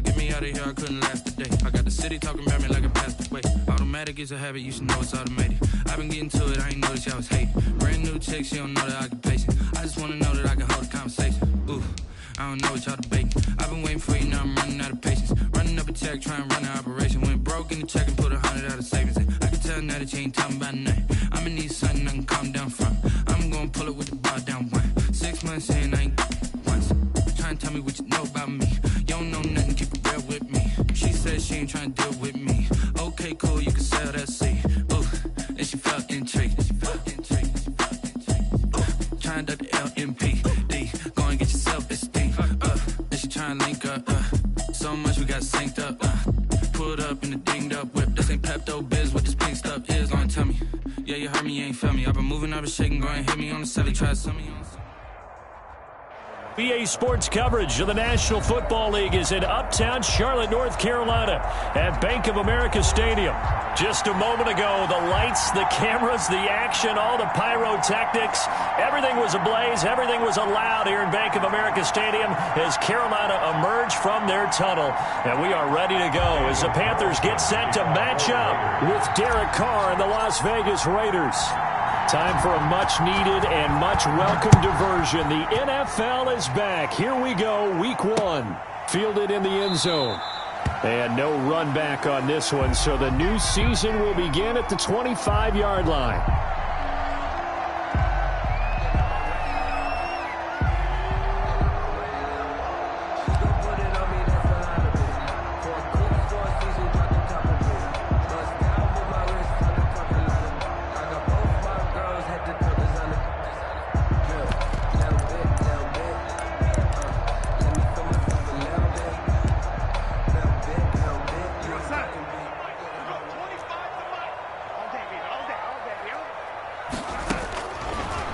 to get me out of here, I couldn't last a day. I got the city talking about me like a passed away. Automatic is a habit, you should know it's automated. I've been getting to it, I ain't noticed y'all was hating. Brand new chick, she don't know that I can pace it. I just wanna know that I can hold a conversation. Ooh, I don't know what y'all debating. I've been waiting for you, now I'm running out of patience. Running up a check, trying to run an operation. Went broke in the check and put 100 out of savings in. I can tell now that you ain't talking about nothing. I'ma need something I can calm down from. I'm gonna pull it with the bar down one. 6 months in, I ain't once. Trying to tell me what you know about me. You don't know nothing, keep it real with me. She said she ain't trying to deal with me. Okay, cool, you can sell that seed. Ooh, and she felt intrigued. Trying to duck the LMPD. Go and get your self-esteem. And she trying to link up. So much we got synced up. Pulled up in the dinged up whip. This ain't Pepto-Biz, what this pink stuff is. Gonna tell me. Yeah, you heard me, you ain't felt me. I've been moving, I've been shaking. Go and hit me on the celly. Try some of you on some. EA Sports coverage of the National Football League is in uptown Charlotte, North Carolina at Bank of America Stadium. Just a moment ago, the lights, the cameras, the action, all the pyrotechnics, everything was ablaze, everything was allowed here in Bank of America Stadium as Carolina emerged from their tunnel. And we are ready to go as the Panthers get set to match up with Derek Carr and the Las Vegas Raiders. Time for a much-needed and much-welcome diversion. The NFL is back. Here we go, Week 1. Fielded in the end zone. And no run back on this one, so the new season will begin at the 25-yard line.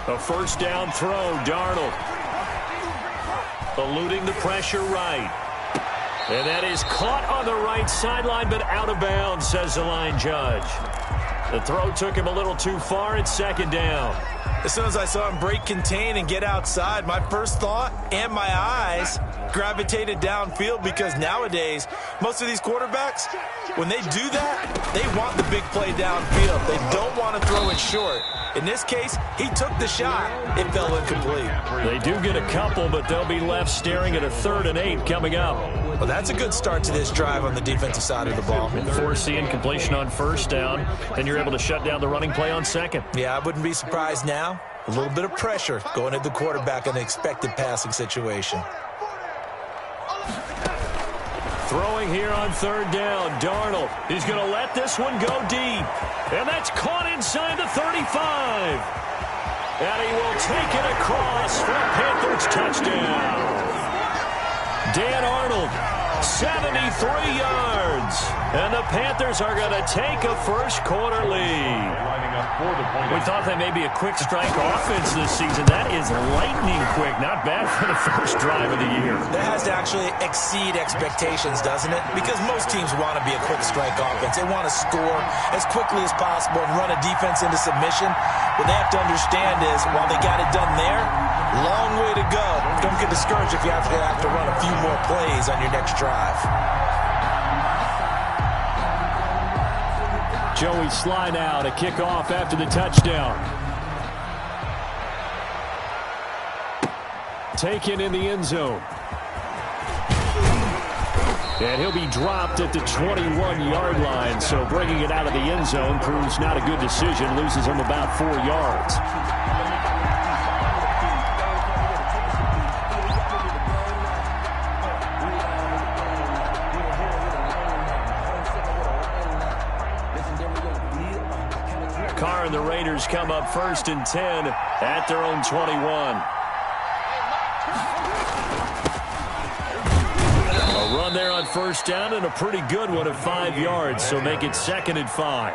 A first down throw, Darnold. Eluding the pressure right. And that is caught on the right sideline, but out of bounds, says the line judge. The throw took him a little too far at second down. As soon as I saw him break contain and get outside, my first thought and my eyes gravitated downfield, because nowadays, most of these quarterbacks, when they do that, they want the big play downfield. They don't want to throw it short. In this case, he took the shot. It fell incomplete. They do get a couple, but they'll be left staring at a 3rd and 8 coming up. Well, that's a good start to this drive on the defensive side of the ball. Force the incompletion on first down, and you're able to shut down the running play on second. Yeah, I wouldn't be surprised now. A little bit of pressure going at the quarterback in an expected passing situation. Throwing here on 3rd down, Darnold. He's going to let this one go deep. And that's caught inside the 35. And he will take it across for a Panthers touchdown. Dan Arnold, 73 yards. And the Panthers are going to take a first-quarter lead. We thought that may be a quick strike offense this season. That is lightning quick. Not bad for the first drive of the year. That has to actually exceed expectations, doesn't it? Because most teams want to be a quick strike offense. They want to score as quickly as possible and run a defense into submission. What they have to understand is, while they got it done there, long way to go. Don't get discouraged if you have to run a few more plays on your next drive. Joey slide out, a kickoff after the touchdown. Taken in the end zone. And he'll be dropped at the 21-yard line, so bringing it out of the end zone proves not a good decision, loses him about 4 yards. Carr and the Raiders come up 1st and 10 at their own 21. A run there on first down, and a pretty good one at 5 yards, so make it 2nd and 5.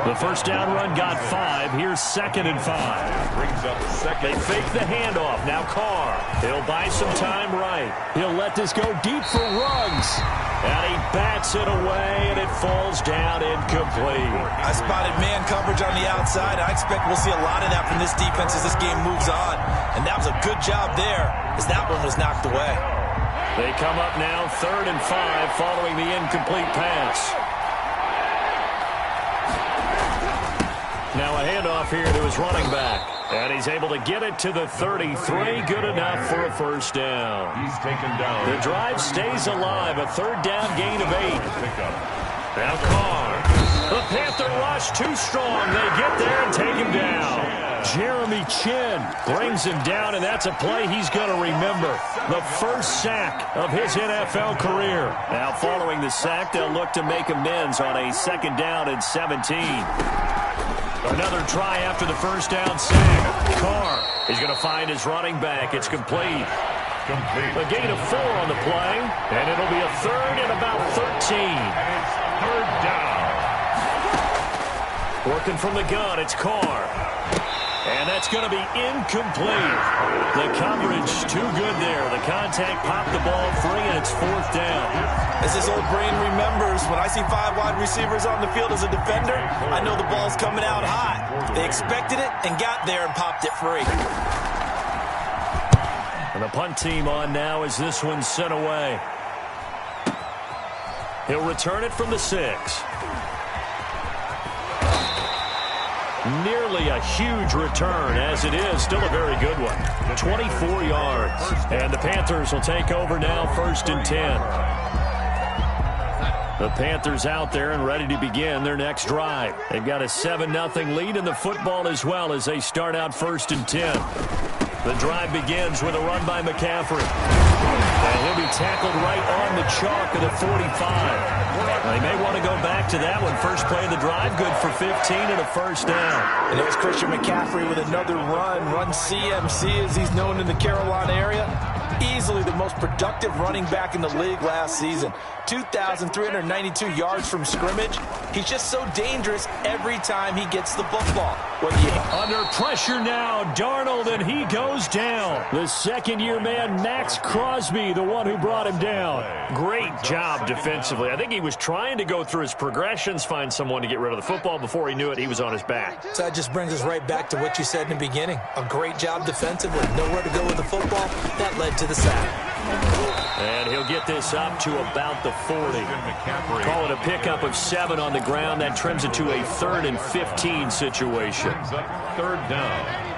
The first down run got 5. Here's 2nd and 5. They fake the handoff. Now Carr. He'll buy some time right. He'll let this go deep for Ruggs. And he bats it away, and it falls down incomplete. I spotted man coverage on the outside. I expect we'll see a lot of that from this defense as this game moves on. And that was a good job there, as that one was knocked away. They come up now 3rd and 5 following the incomplete pass. Now a handoff here to his running back. And he's able to get it to the 33. Good enough for a first down. He's taken down. The drive stays alive. A 3rd down gain of 8. Now Carr. The Panther rush too strong. They get there and take him down. Jeremy Chin brings him down, and that's a play he's going to remember. The first sack of his NFL career. Now following the sack, they'll look to make amends on a 2nd down and 17. Another try after the first down sack. Carr is going to find his running back. It's complete. A gain of 4 on the play, and it'll be a 3rd and about 13. And it's 3rd down. Working from the gun, it's Carr. And that's going to be incomplete. The coverage too good there. The contact popped the ball free, and it's 4th down. As his old brain remembers, when I see 5 wide receivers on the field as a defender, I know the ball's coming out hot. They expected it and got there and popped it free. And the punt team on now as this one's sent away. He'll return it from the 6. Nearly a huge return, as it is still a very good one. 24 yards. And the Panthers will take over now 1st and 10. The Panthers out there and ready to begin their next drive. They've got a 7-0 lead in the football as well as they start out 1st and 10. The drive begins with a run by McCaffrey. And he'll be tackled right on the chalk of the 45. They may want to go back to that one. First play of the drive, good for 15 and a first down. And there's Christian McCaffrey with another run CMC as he's known in the Carolina area. Easily the most productive running back in the league last season. 2,392 yards from scrimmage. He's just so dangerous every time he gets the football. Under pressure now, Darnold, and he goes down. The second-year man, Max Crosby, the one who brought him down. Great job defensively. I think he was trying to go through his progressions, find someone to get rid of the football. Before he knew it, he was on his back. So that just brings us right back to what you said in the beginning. A great job defensively. Nowhere to go with the football. That led to the sack. And he'll get this up to about the 40. Call it a pickup of 7 on the ground. That trims it to a 3rd and 15 situation. 3rd down.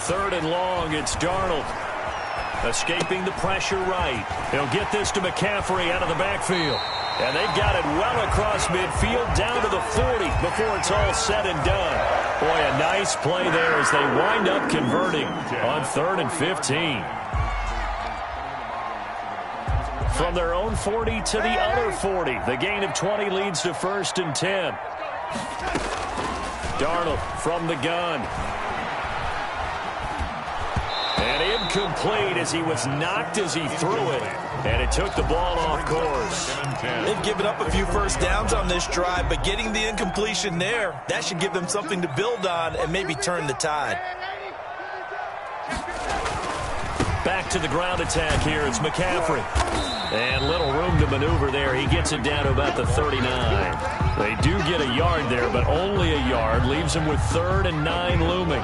Third and long, it's Darnold. Escaping the pressure right. He'll get this to McCaffrey out of the backfield. And they've got it well across midfield down to the 40 before it's all said and done. Boy, a nice play there as they wind up converting on 3rd and 15. From their own 40 to the other 40. The gain of 20 leads to 1st and 10. Darnold from the gun. And incomplete as he was knocked as he threw it. And it took the ball off course. They've given up a few first downs on this drive, but getting the incompletion there, that should give them something to build on and maybe turn the tide. Back to the ground attack here. It's McCaffrey. And little room to maneuver there. He gets it down to about the 39. They do get a yard there, but only a yard. Leaves him with 3rd and 9 looming.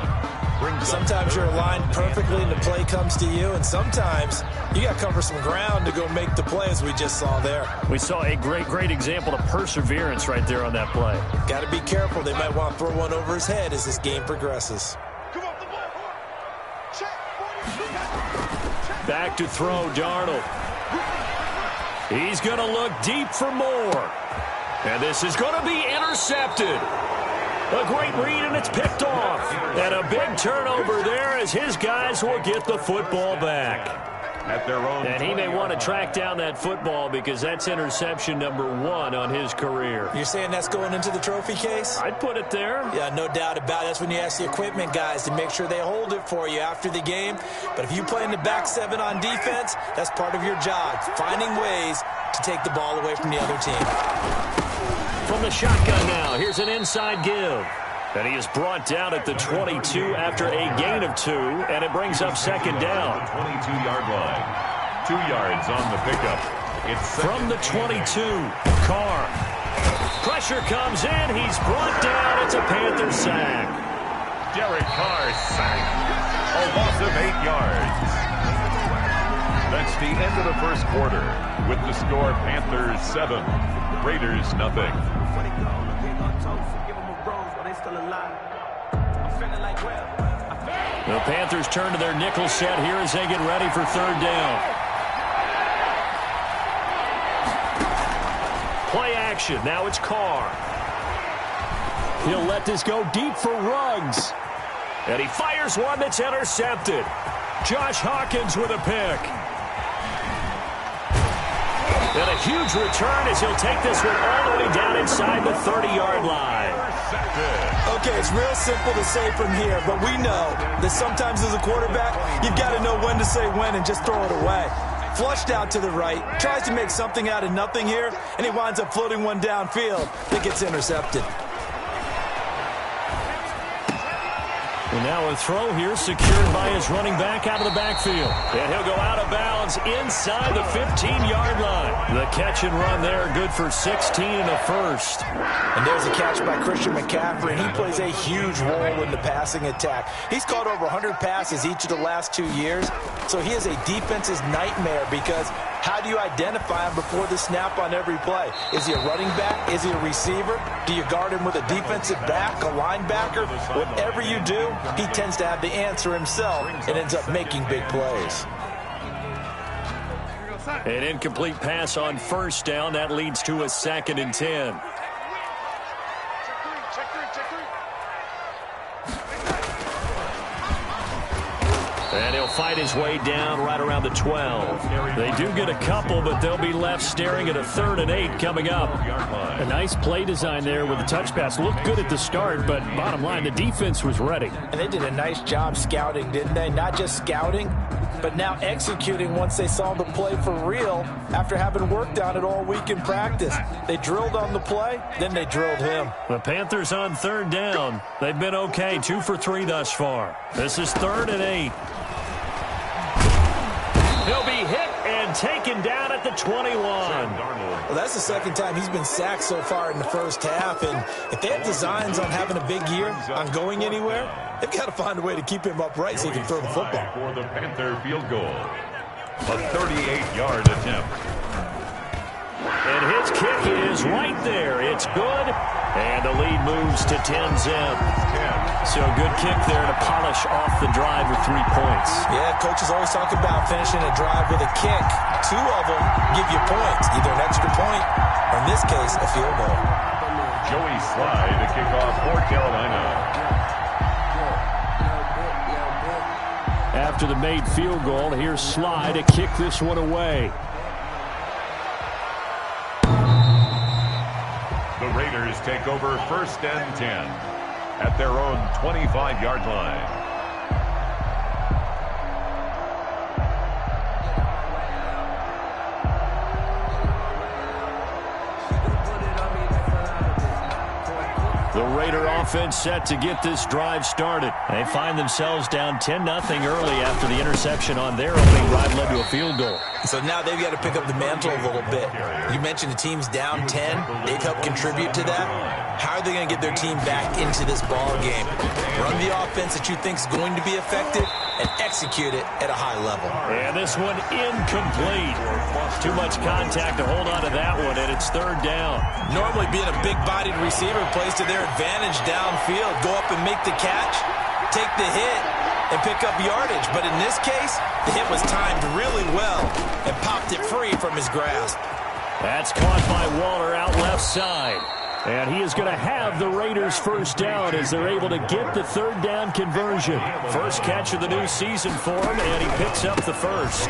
Sometimes you're aligned perfectly and the play comes to you, and sometimes you got to cover some ground to go make the play, as we just saw there. We saw a great example of perseverance right there on that play. Got to be careful. They might want to throw one over his head as this game progresses. Back to throw, Darnold. He's going to look deep for more. And this is going to be intercepted. A great read, and it's picked off. And a big turnover there as his guys will get the football back. At their own. And he may want to track down that football because that's interception number 1 on his career. You're saying that's going into the trophy case? I'd put it there. Yeah, no doubt about it. That's when you ask the equipment guys to make sure they hold it for you after the game. But if you play in the back 7 on defense, that's part of your job, finding ways to take the ball away from the other team. From the shotgun now, here's an inside give. And he is brought down at the 22 after a gain of 2, and it brings up 2nd down. 22-yard line. 2 yards on the pickup. It's from the 22, Carr. Pressure comes in. He's brought down. It's a Panther sack. Derek Carr sacked. A loss of 8 yards. That's the end of the first quarter. With the score, Panthers 7, Raiders nothing. The Panthers turn to their nickel set here as they get ready for third down. Play action. Now it's Carr. He'll let this go deep for Ruggs. And he fires one that's intercepted. Josh Hawkins with a pick. And a huge return as he'll take this one all the way down inside the 30-yard line. Okay, it's real simple to say from here, but we know that sometimes as a quarterback, you've got to know when to say when and just throw it away. Flushed out to the right, tries to make something out of nothing here, and he winds up floating one downfield that gets intercepted. And now a throw here secured by his running back out of the backfield. And he'll go out of bounds inside the 15-yard line. The catch and run there, good for 16 and a first. And there's a catch by Christian McCaffrey, and he plays a huge role in the passing attack. He's caught over 100 passes each of the last 2 years, so he is a defense's nightmare because how do you identify him before the snap on every play? Is he a running back? Is he a receiver? Do you guard him with a defensive back, a linebacker? Whatever you do, he tends to have the answer himself and ends up making big plays. An incomplete pass on first down. That leads to a 2nd and 10. And he'll fight his way down right around the 12. They do get a couple, but they'll be left staring at a 3rd and 8 coming up. A nice play design there with the touch pass. Looked good at the start, but bottom line, the defense was ready. And they did a nice job scouting, didn't they? Not just scouting, but now executing once they saw the play for real after having worked on it all week in practice. They drilled on the play, then they drilled him. The Panthers on 3rd down. They've been okay, 2 for 3 thus far. This is 3rd and 8. He'll be hit and taken down at the 21. Well, that's the 2nd time he's been sacked so far in the first half. And if they have designs on having a big year, on going anywhere, they've got to find a way to keep him upright so he can throw the football. For the Panther field goal. A 38-yard attempt. And his kick is right there. It's good. And the lead moves to 10-zip. So good kick there to polish off the drive with 3 points. Yeah, coaches always talk about finishing a drive with a kick. 2 of them give you points, either an extra point or, in this case, a field goal. Joey Slye to kick off for Carolina. After the made field goal, here's Slye to kick this one away. The Raiders take over 1st and 10 at their own 25-yard line. The Raider offense set to get this drive started. They find themselves down 10-0 early after the interception on their opening drive led to a field goal. So now they've got to pick up the mantle a little bit. You mentioned the team's down 10. They've helped contribute to that. How are they going to get their team back into this ball game? Run the offense that you think is going to be effective and execute it at a high level. And this one incomplete. Too much contact to hold on to that one, and it's 3rd down. Normally being a big-bodied receiver plays to their advantage downfield. Go up and make the catch, take the hit, and pick up yardage. But in this case, the hit was timed really well and popped it free from his grasp. That's caught by Waller out left side. And he is going to have the Raiders' 1st down as they're able to get the 3rd down conversion. First catch of the new season for him, and he picks up the 1st.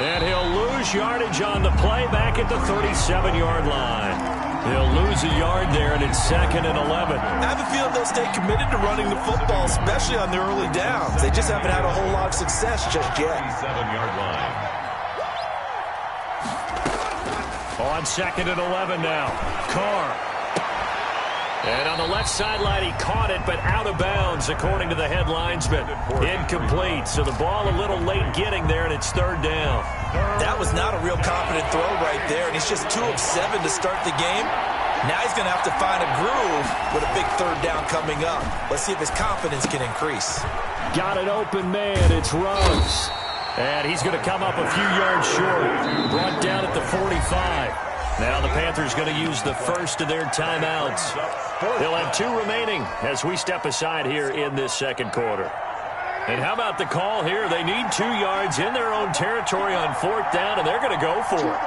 And he'll lose yardage on the play back at the 37-yard line. He'll lose a yard there, and it's 2nd and 11. I have a feeling they'll stay committed to running the football, especially on their early downs. They just haven't had a whole lot of success just yet. 7-yard line. On 2nd and 11 now. Carr. And on the left sideline, he caught it, but out of bounds, according to the head linesman. Incomplete, so the ball a little late getting there, and it's 3rd down. That was not a real confident throw right there, and he's just 2 of 7 to start the game. Now he's going to have to find a groove with a big third down coming up. Let's see if his confidence can increase. Got an open man. It's Ruggs. And he's going to come up a few yards short. Brought down at the 45. Now the Panthers going to use the first of their timeouts. They'll have 2 remaining as we step aside here in this second quarter. And how about the call here? They need 2 yards in their own territory on 4th down, and they're going to go for it.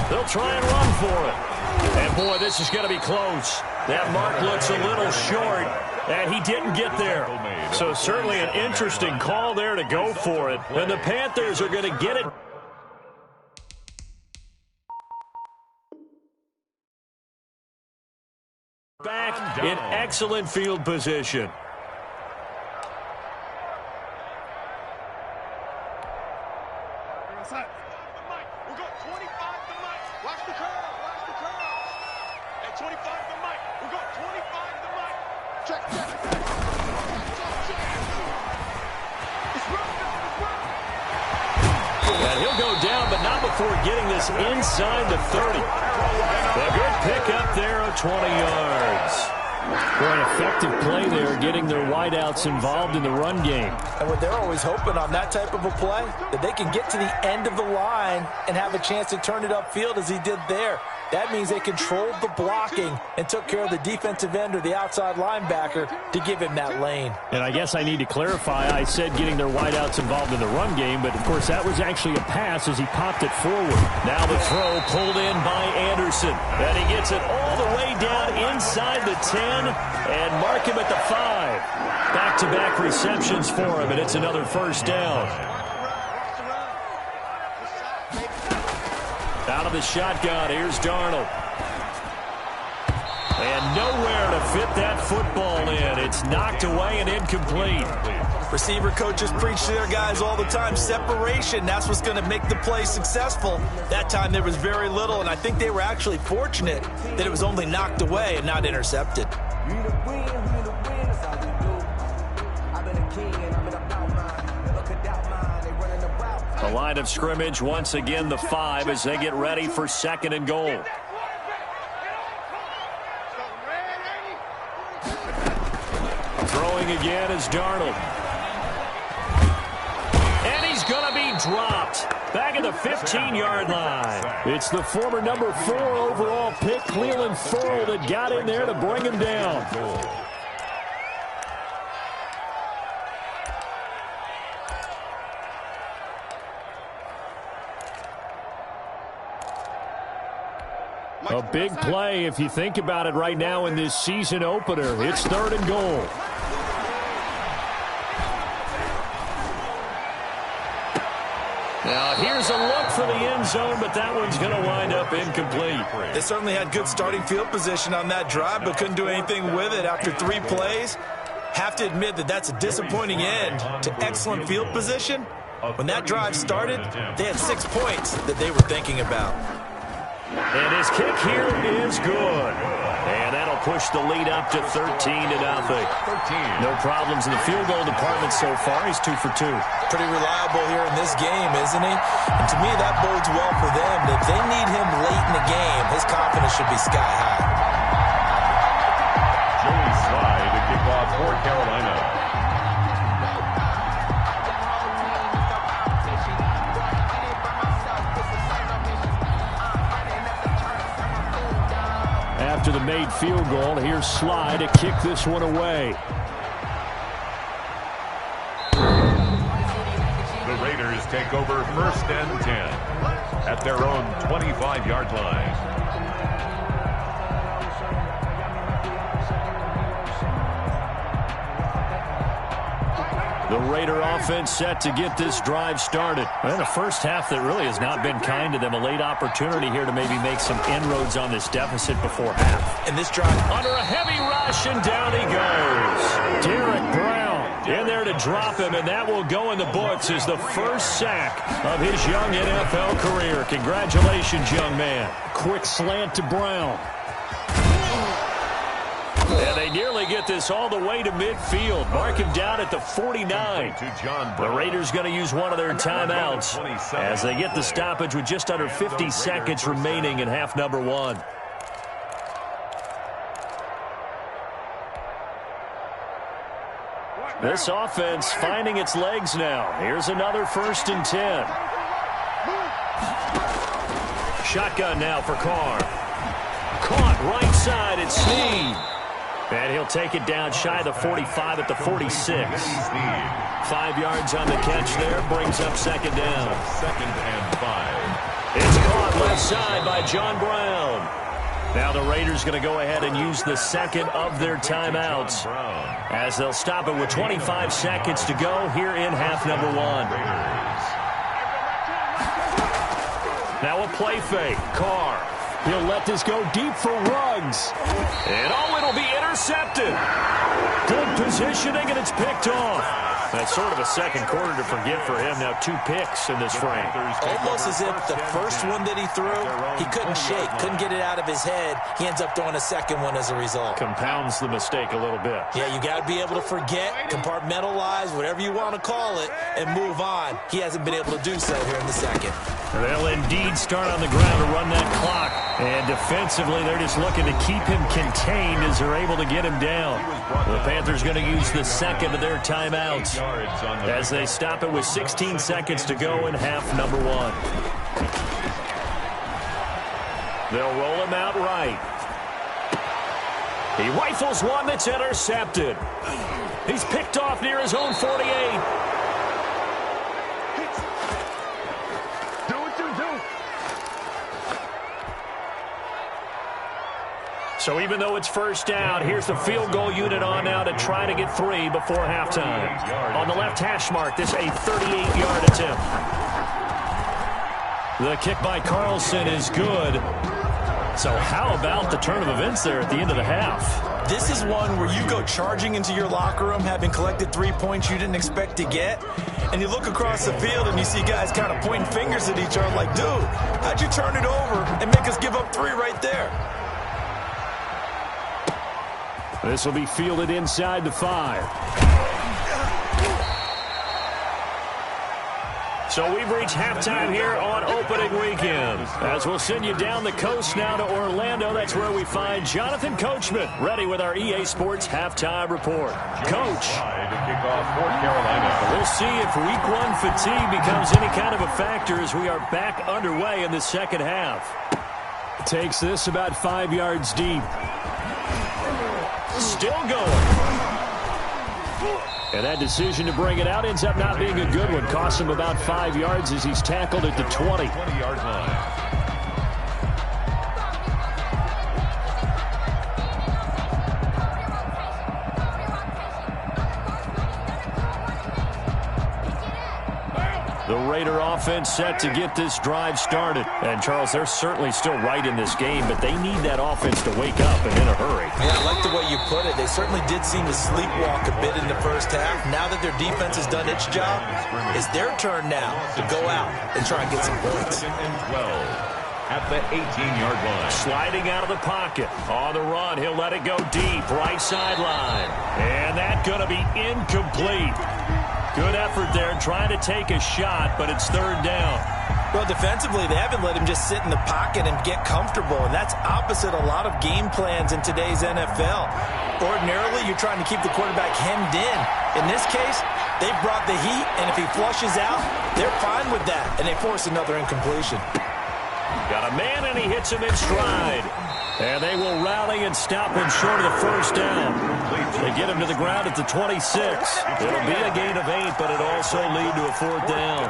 They'll try and run for it. And, boy, this is going to be close. That mark looks a little short, and he didn't get there. So certainly an interesting call there to go for it. And the Panthers are going to get it. Back in excellent field position. And he'll go down, but not before getting this inside the 30. A good pickup there of 20 yards. For an effective play there, getting their wideouts involved in the run game. And what they're always hoping on that type of a play, that they can get to the end of the line and have a chance to turn it upfield as he did there. That means they controlled the blocking and took care of the defensive end or the outside linebacker to give him that lane. And I guess I need to clarify, I said getting their wideouts involved in the run game, but of course that was actually a pass as he popped it forward. Now the throw pulled in by Anderson. And he gets it all the way down inside the 10 and mark him at the 5. Back-to-back receptions for him, and it's another first down. Out of the shotgun, here's Darnold. And nowhere to fit that football in. It's knocked away and incomplete. Receiver coaches preach to their guys all the time. Separation, that's what's going to make the play successful. That time there was very little, and I think they were actually fortunate that it was only knocked away and not intercepted. The line of scrimmage, once again, the 5 as they get ready for 2nd and goal. Throwing again is Darnold. And he's going to be dropped. Back at the 15-yard line. It's the former number 4 overall pick, Cleveland Ferrell, that got in there to bring him down. A big play if you think about it right now in this season opener. It's 3rd and goal. Now here's a look for the end zone, but that one's going to wind up incomplete. They certainly had good starting field position on that drive, but couldn't do anything with it after 3 plays. Have to admit that that's a disappointing end to excellent field position. When that drive started, they had 6 points that they were thinking about. And his kick here is good. And that'll push the lead up to 13-0. No problems in the field goal department so far. He's 2 for 2. Pretty reliable here in this game, isn't he? And to me, that bodes well for them. If they need him late in the game, his confidence should be sky high. Joey Slye to kick off for Carolina. After the made field goal, here's Slye to kick this one away. The Raiders take over 1st and 10 at their own 25-yard line. The Raider offense set to get this drive started. And a first half that really has not been kind to them. A late opportunity here to maybe make some inroads on this deficit before half. And this drive under a heavy rush, and down he goes. Derek Brown in there to drop him, and that will go in the books as the first sack of his young NFL career. Congratulations, young man. Quick slant to Brown. And they nearly get this all the way to midfield. Mark him down at the 49. The Raiders going to use one of their timeouts as they get the stoppage with just under 50 seconds remaining in half number one. This offense finding its legs now. Here's another 1st and 10. Shotgun now for Carr. Caught right side, it's Snead. And he'll take it down shy of the 45 at the 46. 5 yards on the catch there, brings up second down. 2nd and 5. It's caught left side by John Brown. Now the Raiders going to go ahead and use the second of their timeouts as they'll stop it with 25 seconds to go here in half number one. Now a play fake. Carr. He'll let this go deep for Ruggs. And it'll be intercepted. Good positioning, and it's picked off. That's sort of a second quarter to forget for him. Now 2 picks in this frame. Almost as if the first one that he threw, he couldn't shake, couldn't get it out of his head. He ends up throwing a second one as a result. Compounds the mistake a little bit. Yeah, you got to be able to forget, compartmentalize, whatever you want to call it, and move on. He hasn't been able to do so here in the second. They'll indeed start on the ground to run that clock. And defensively, they're just looking to keep him contained as they're able to get him down. The Panthers going to use the second of their timeouts as they stop it with 16 seconds to go in half number one. They'll roll him out right. He rifles one that's intercepted. He's picked off near his own 48. So even though it's first down, here's the field goal unit on now to try to get 3 before halftime. On the left hash mark, this a 38-yard attempt. The kick by Carlson is good. So how about the turn of events there at the end of the half? This is one where you go charging into your locker room having collected 3 points you didn't expect to get, and you look across the field and you see guys kind of pointing fingers at each other like, dude, how'd you turn it over and make us give up 3 right there? This will be fielded inside the 5. So we've reached halftime here on opening weekend. As we'll send you down the coast now to Orlando, that's where we find Jonathan Coachman, ready with our EA Sports halftime report. Coach. We'll see if week 1 fatigue becomes any kind of a factor as we are back underway in the second half. Takes this about 5 yards deep. Still going. And that decision to bring it out ends up not being a good one. Costs him about 5 yards as he's tackled at the 20. 20-yard line. The Raider offense set to get this drive started. And, Charles, they're certainly still right in this game, but they need that offense to wake up and in a hurry. Yeah, I like the way you put it. They certainly did seem to sleepwalk a bit in the first half. Now that their defense has done its job, it's their turn now to go out and try and get some points. 2nd and 12 at the 18-yard line. Sliding out of the pocket. On the run, he'll let it go deep. Right sideline. And that's going to be incomplete. Good effort there, trying to take a shot, but it's 3rd down. Well, defensively, they haven't let him just sit in the pocket and get comfortable, and that's opposite a lot of game plans in today's NFL. Ordinarily, you're trying to keep the quarterback hemmed in. In this case, they brought the heat, and if he flushes out, they're fine with that, and they force another incompletion. Got a man, and he hits him in stride. And they will rally and stop him short of the first down. They get him to the ground at the 26. It'll be a gain of 8, but it'll also lead to a 4th down.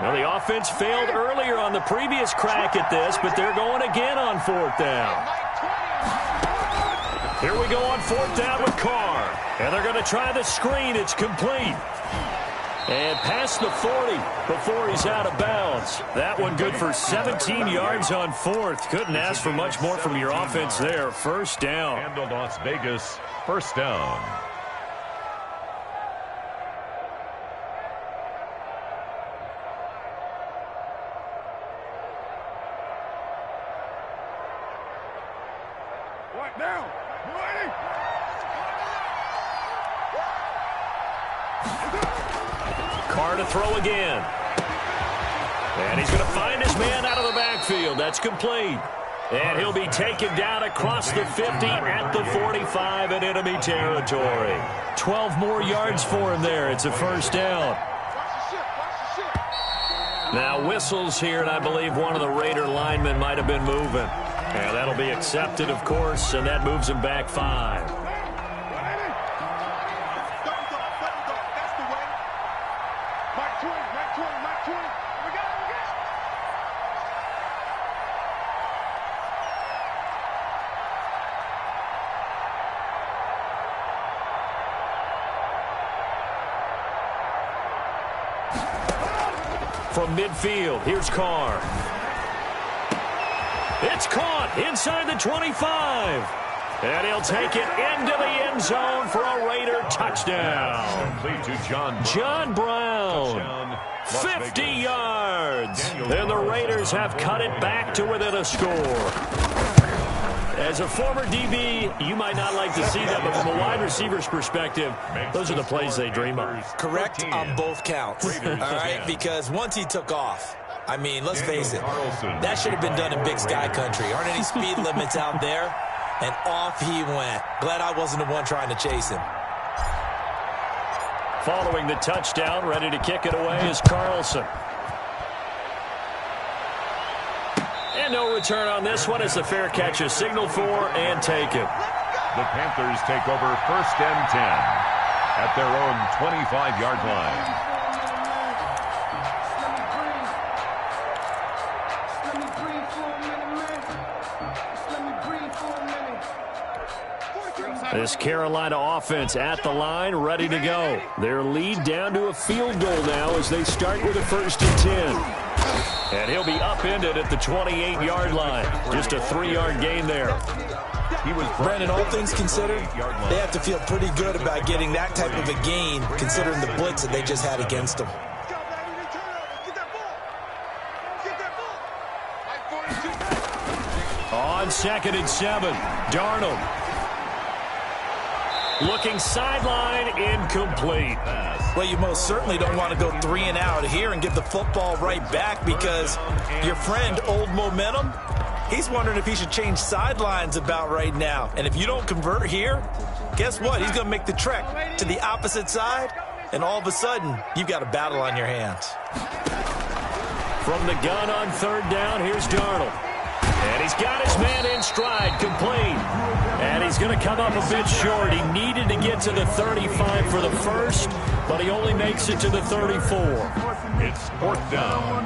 Well, the offense failed earlier on the previous crack at this, but they're going again on 4th down. Here we go on 4th down with Carr. And they're going to try the screen. It's complete. And past the 40 before he's out of bounds. That one good for 17 yards on 4th. Couldn't ask for much more from your offense there. First down. And the Las Vegas first down. Carr to throw again. And he's going to find his man out of the backfield. That's complete. And he'll be taken down across the 50 at the 45 in enemy territory. 12 more yards for him there. It's a first down. Now whistles here, and I believe one of the Raider linemen might have been moving. And that'll be accepted, of course, and that moves him back 5. From midfield, here's Carr. It's caught inside the 25. And he'll take it into the end zone for a Raider touchdown. John Brown. 50 yards. And the Raiders have cut it back to within a score. As a former DB, you might not like to see that, but from a wide receiver's perspective, those are the plays they dream of. Correct on both counts, all right? Because once he took off, I mean, let's face it, that should have been done in Big Sky Country. Aren't any speed limits out there? And off he went. Glad I wasn't the one trying to chase him. Following the touchdown, ready to kick it away is Carlson. And no return on this one as the fair catch is signaled for and taken. The Panthers take over 1st and 10 at their own 25-yard line. This Carolina offense at the line, ready to go. Their lead down to a field goal now as they start with a 1st and 10. And he'll be upended at the 28-yard line. Just a 3-yard gain there. Brandon, all things considered, they have to feel pretty good about getting that type of a gain, considering the blitz that they just had against them. On 2nd and 7, Darnold. Looking sideline, incomplete. Well, you most certainly don't want to go 3 and out here and give the football right back because your friend, Old Momentum, he's wondering if he should change sidelines about right now. And if you don't convert here, guess what? He's going to make the trek to the opposite side, and all of a sudden, you've got a battle on your hands. From the gun on 3rd down, here's Darnold. And he's got his man in stride, complete. And he's going to come up a bit short. He needed to get to the 35 for the first, but he only makes it to the 34. It's 4th down.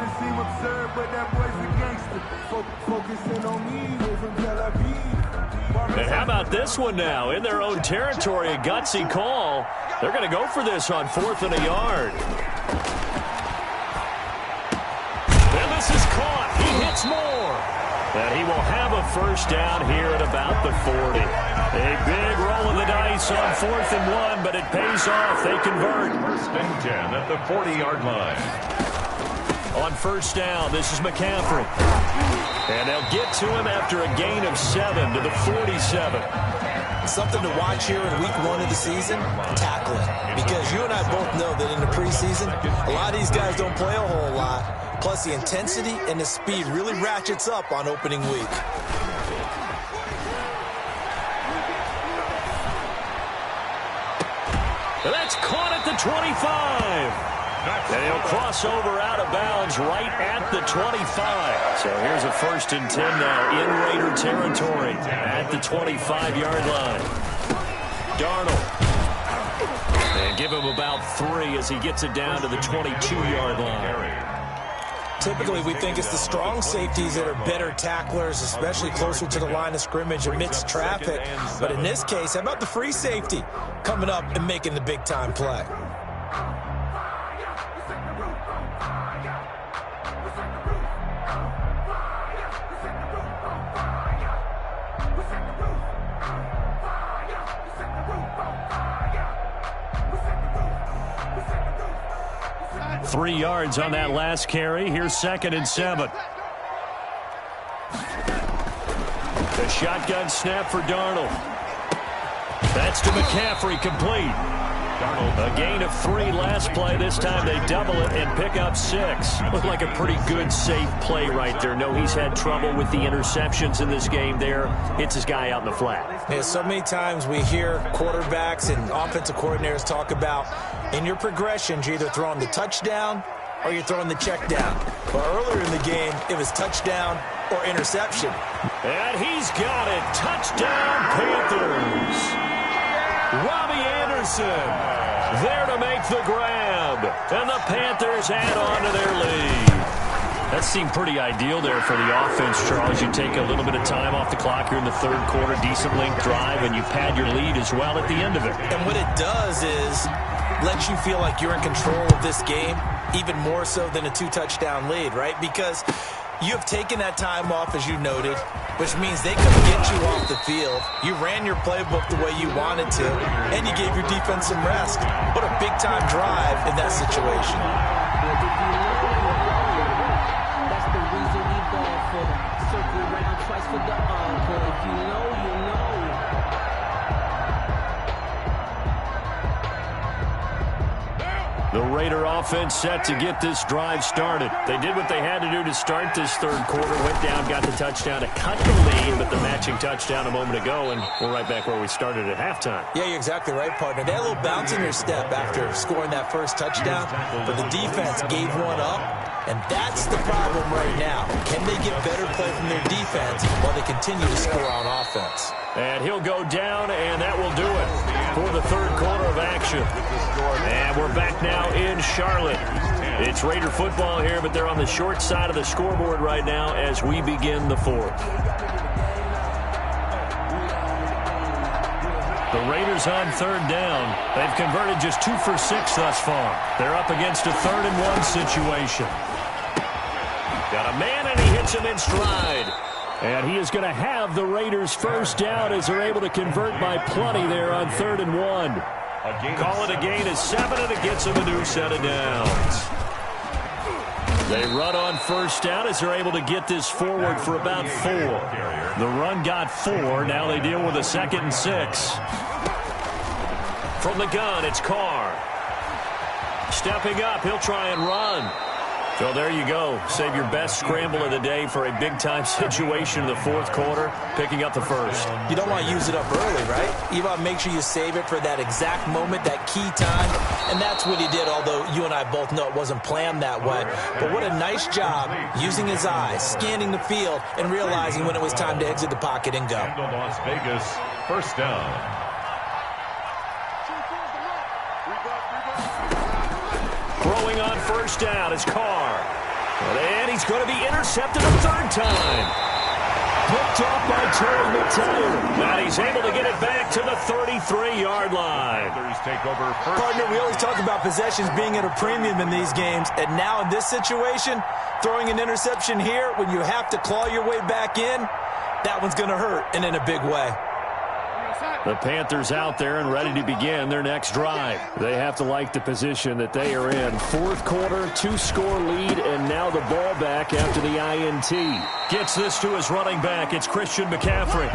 And how about this one now? In their own territory, a gutsy call. They're going to go for this on 4th and a yard. And this is caught. He hits more. And he will have a first down here at about the 40. A big roll of the dice on 4th and 1, but it pays off. They convert. 1st and 10 at the 40-yard line. On 1st down, this is McCaffrey. And they'll get to him after a gain of 7 to the 47. Something to watch here in week 1 of the season, tackling. Because you and I both know that in the preseason, a lot of these guys don't play a whole lot. Plus, the intensity and the speed really ratchets up on opening week. And that's caught at the 25. And he'll cross over out of bounds right at the 25. So here's a 1st and 10 now in Raider territory at the 25-yard line. Darnold. And give him about 3 as he gets it down to the 22-yard line. Typically, we think it's the strong safeties that are better tacklers, especially closer to the line of scrimmage amidst traffic. But in this case, how about the free safety coming up and making the big-time play? Three yards on that last carry. Here's 2nd and 7. The shotgun snap for Darnold. That's to McCaffrey, complete. A gain of 3 last play. This time they double it and pick up 6. Looked like a pretty good, safe play right there. No, he's had trouble with the interceptions in this game there. Hits his guy out in the flat. Yeah, so many times we hear quarterbacks and offensive coordinators talk about in your progressions, you're either throwing the touchdown or you're throwing the check down. But earlier in the game, it was touchdown or interception. And he's got it. Touchdown, Panthers. Robbie Anderson there to make the grab. And the Panthers add on to their lead. That seemed pretty ideal there for the offense, Charles. You take a little bit of time off the clock here in the third quarter, decent length drive, and you pad your lead as well at the end of it. And what it does is lets you feel like you're in control of this game, even more so than a 2-touchdown lead, right? Because you have taken that time off, as you noted, which means they couldn't get you off the field. You ran your playbook the way you wanted to, and you gave your defense some rest. What a big-time drive in that situation. That's the reason we ball for the circle round twice for the encore. If you know, you know. The Raider offense set to get this drive started. They did what they had to do to start this third quarter. Went down, got the touchdown to cut the lead, but the matching touchdown a moment ago, and we're right back where we started at halftime. Yeah, you're exactly right, partner. They had a little bounce in their step after scoring that first touchdown, but the defense gave one up, and that's the problem right now. Can they get better play from their defense while they continue to score on offense? And he'll go down, and that will do it for the third quarter of action. And we're back now in Charlotte. It's Raider football here, but they're on the short side of the scoreboard right now as we begin the fourth. The Raiders on third down. They've converted just 2 for 6 thus far. They're up against a 3rd-and-1 situation. Got a man, and he hits him in stride. And he is going to have the Raiders first down as they're able to convert by plenty there on 3rd-and-1. Call it a gain of 7, and it gets them a new set of downs. They run on first down as they're able to get this forward for about 4. The run got 4. Now they deal with a 2nd and 6. From the gun, it's Carr. Stepping up, he'll try and run. So there you go. Save your best scramble of the day for a big-time situation in the fourth quarter, picking up the first. You don't want to use it up early, right? You want to make sure you save it for that exact moment, that key time, and that's what he did, although you and I both know it wasn't planned that way. But what a nice job using his eyes, scanning the field, and realizing when it was time to exit the pocket and go. Las Vegas, first down. Throwing on first down is Carr. And he's going to be intercepted a 3rd time. Picked off by Terry McTaggart. And he's able to get it back to the 33-yard line. Take over first. Partner, we always talk about possessions being at a premium in these games. And now in this situation, throwing an interception here when you have to claw your way back in, that one's going to hurt, and in a big way. The Panthers out there and ready to begin their next drive. They have to like the position that they are in. Fourth quarter, 2-score lead, and now the ball back after the INT. Gets this to his running back. It's Christian McCaffrey.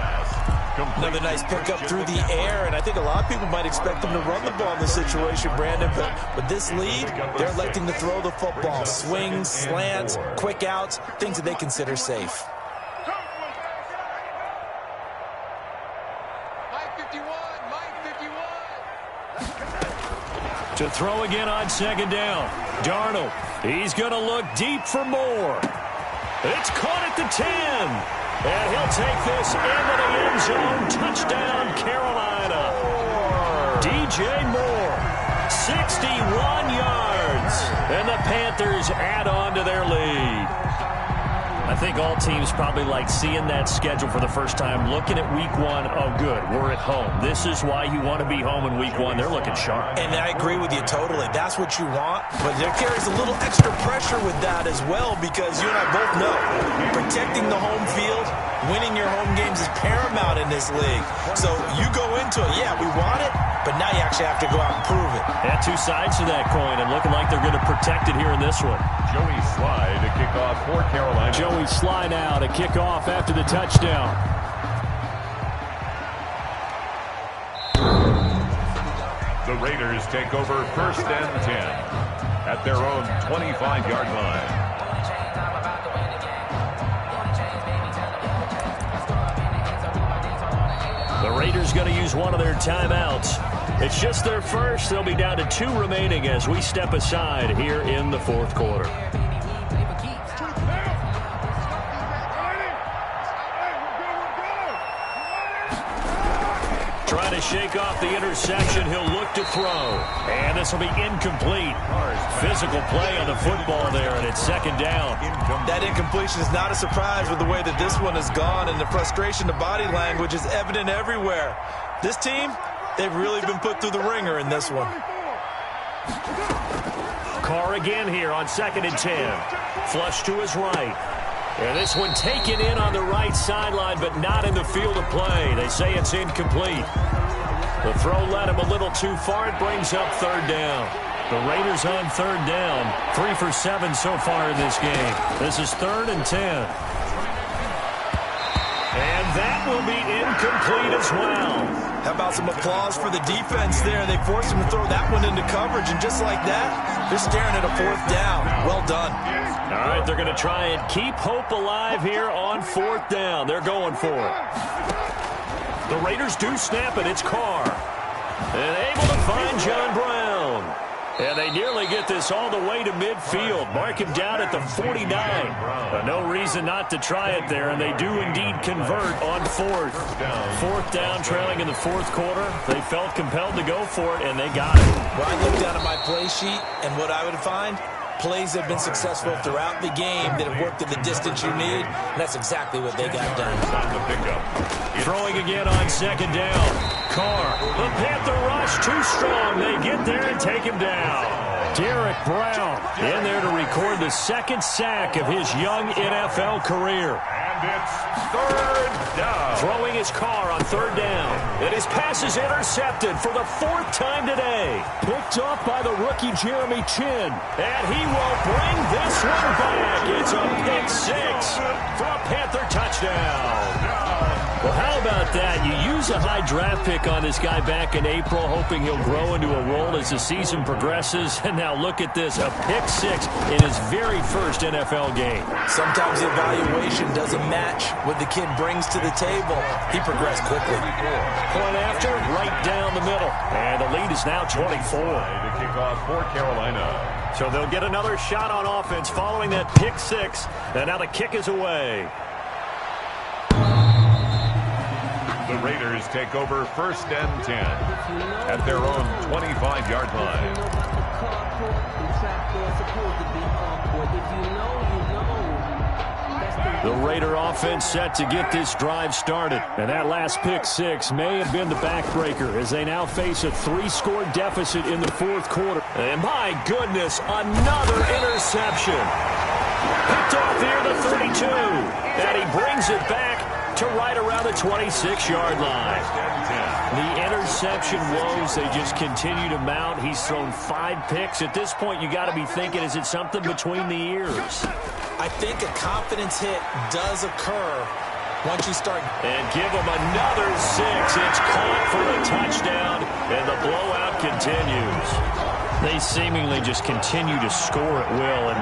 Another nice pickup through the air, and I think a lot of people might expect them to run the ball in this situation, Brandon, but with this lead, they're electing to throw the football. Swings, slants, quick outs, things that they consider safe. To throw again on 2nd down. Darnold, he's going to look deep for more. It's caught at the 10. And he'll take this into the end zone. Touchdown, Carolina. DJ Moore, 61 yards. And the Panthers add on to their lead. I think all teams probably like seeing that schedule for the first time, looking at week 1. Oh, good, we're at home. This is why you want to be home in week 1. They're looking sharp. And I agree with you totally. That's what you want. But there carries a little extra pressure with that as well, because you and I both know protecting the home field, winning your home games is paramount in this league. So you go into it, yeah, we want it, but now you actually have to go out and prove it. And 2 sides to that coin, and looking like they're going to protect it here in this one. Joey Sly to kick off for Carolina. Joey Sly now to kick off after the touchdown. The Raiders take over first and 10 at their own 25-yard line. The Raiders going to use one of their timeouts. It's just their first. They'll be down to 2 remaining as we step aside here in the fourth quarter. Trying to shake off the interception. He'll look to throw. And this will be incomplete. Physical play on the football there, and it's second down. That incompletion is not a surprise with the way that this one has gone, and the frustration, the body language is evident everywhere. This team, they've really been put through the ringer in this one. Carr again here on 2nd and 10. Flush to his right. And this one taken in on the right sideline, but not in the field of play. They say it's incomplete. The throw led him a little too far. It brings up third down. The Raiders on third down. 3 for 7 so far in this game. This is 3rd and 10. And that will be incomplete as well. How about some applause for the defense there? They forced him to throw that one into coverage, and just like that, they're staring at a 4th down. Well done. All right, they're going to try and keep hope alive here on 4th down. They're going for it. The Raiders do snap it. It's Carr. And able to find John Brown. And they nearly get this all the way to midfield. Mark him down at the 49. No reason not to try it there, and they do indeed convert on 4th. 4th down, trailing in the 4th quarter. They felt compelled to go for it, and they got it. Well, I look down at my play sheet, and what I would find, plays have been successful throughout the game that have worked at the distance you need, and that's exactly what they got done. Throwing again on 2nd down. Carr, the Panther rush too strong. They get there and take him down. Derek Brown in there to record the 2nd sack of his young NFL career. And it's 3rd down. Throwing his Carr on 3rd down. And his pass is intercepted for the 4th time today. Picked off by the rookie Jeremy Chin. And he will bring this one back. It's a pick 6 for a Panther touchdown. Well, how about that? You use a high draft pick on this guy back in April, hoping he'll grow into a role as the season progresses. And now look at this, a pick 6 in his very first NFL game. Sometimes the evaluation doesn't match what the kid brings to the table. He progressed quickly. Point after, right down the middle. And the lead is now 24. To kick off for Carolina. So they'll get another shot on offense following that pick 6. And now the kick is away. The Raiders take over first and 10 at their own 25-yard line. The Raider offense set to get this drive started. And that last pick 6 may have been the backbreaker as they now face a 3-score deficit in the 4th quarter. And my goodness, another interception. Picked off here the 32. And he brings it back to right around the 26-yard line. The interception woes, they just continue to mount. He's thrown 5 picks. At this point, you got to be thinking, is it something between the ears? I think a confidence hit does occur once you start. And give him another 6. It's caught for a touchdown, and the blowout continues. They seemingly just continue to score at will, and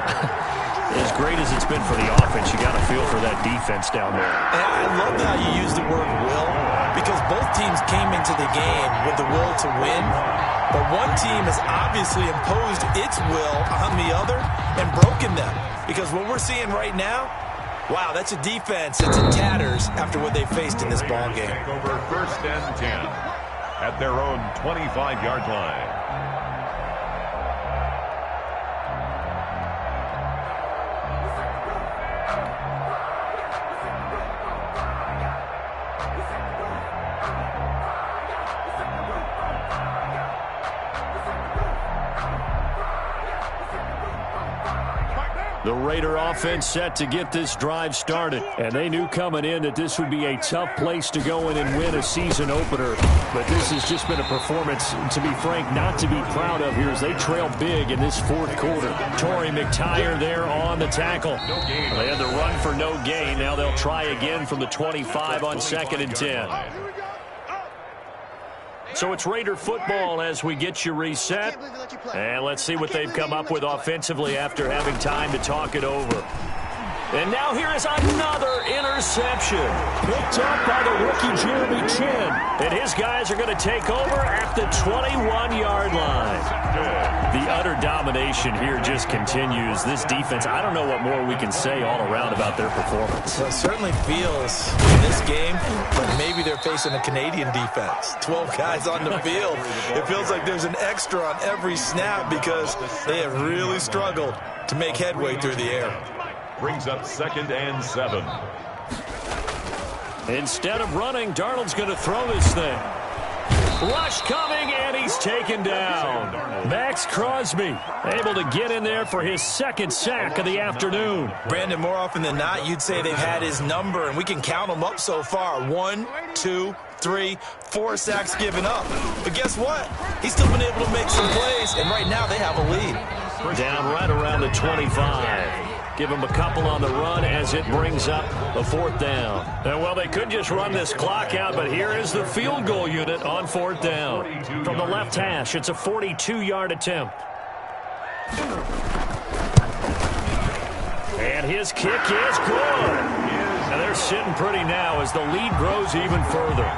as great as it's been for the offense, you got to feel for that defense down there. And I love how you use the word will, because both teams came into the game with the will to win, but one team has obviously imposed its will on the other and broken them. Because what we're seeing right now, wow, that's a defense that's in tatters after what they faced in this ball game. Take over first and 10 at their own 25-yard line. The Raider offense set to get this drive started. And they knew coming in that this would be a tough place to go in and win a season opener. But this has just been a performance, to be frank, not to be proud of here as they trail big in this 4th quarter. Torrey McTyer there on the tackle. They had the run for no gain. Now they'll try again from the 25 on 2nd and 10. So it's Raider football as we get you reset. And let's see what they've come up with offensively after having time to talk it over. And now here is another interception. Picked up by the rookie Jeremy Chin. And his guys are going to take over at the 21-yard line. The utter domination here just continues. This defense, I don't know what more we can say all around about their performance. Well, it certainly feels in this game like maybe they're facing a Canadian defense. 12 guys on the field. It feels like there's an extra on every snap because they have really struggled to make headway through the air. Brings up 2nd and 7. Instead of running, Darnold's going to throw this thing. Rush coming, and he's taken down. Max Crosby able to get in there for his 2nd sack of the afternoon. Brandon, more often than not, you'd say they've had his number, and we can count them up so far. 1, 2, 3, 4 sacks given up. But guess what? He's still been able to make some plays, and right now they have a lead. Down right around the 25. Give him a couple on the run as it brings up a 4th down. And, well, they could just run this clock out, but here is the field goal unit on 4th down. From the left hash, it's a 42-yard attempt. And his kick is good. And they're sitting pretty now as the lead grows even further.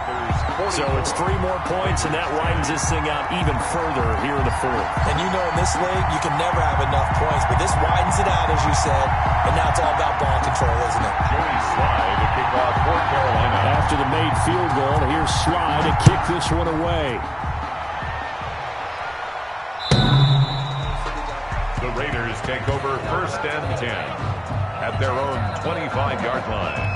So it's 3 more points, and that widens this thing out even further here in the 4th. And you know in this league, you can never have enough points, but this widens it out, as you said, and now it's all about ball control, isn't it? Joey Sly to kick off for Carolina. After the made field goal, here's Sly to kick this one away. The Raiders take over 1st and 10 at their own 25-yard line.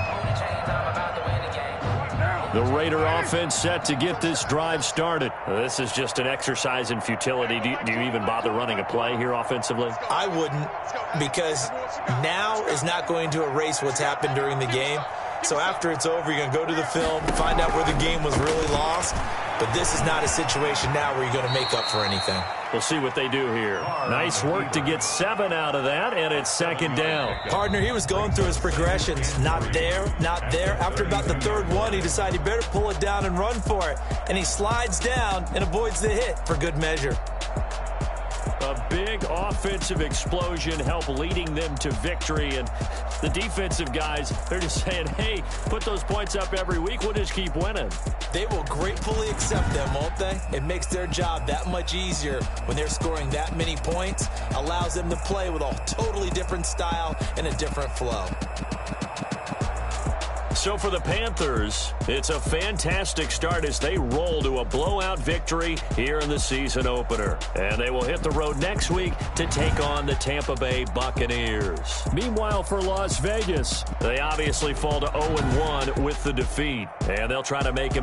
The Raider offense set to get this drive started. This is just an exercise in futility. Do you even bother running a play here offensively? I wouldn't, because now is not going to erase what's happened during the game. So after it's over, you're going to go to the film, find out where the game was really lost. But this is not a situation now where you're going to make up for anything. We'll see what they do here. Nice work to get 7 out of that, and it's 2nd down. Partner, he was going through his progressions. Not there, not there. After about the 3rd one, he decided he better pull it down and run for it. And he slides down and avoids the hit for good measure. A big offensive explosion helped leading them to victory. And the defensive guys, they're just saying, hey, put those points up every week. We'll just keep winning. They will gratefully accept them, won't they? It makes their job that much easier when they're scoring that many points. Allows them to play with a totally different style and a different flow. So for the Panthers, it's a fantastic start as they roll to a blowout victory here in the season opener. And they will hit the road next week to take on the Tampa Bay Buccaneers. Meanwhile, for Las Vegas, they obviously fall to 0-1 with the defeat. And they'll try to make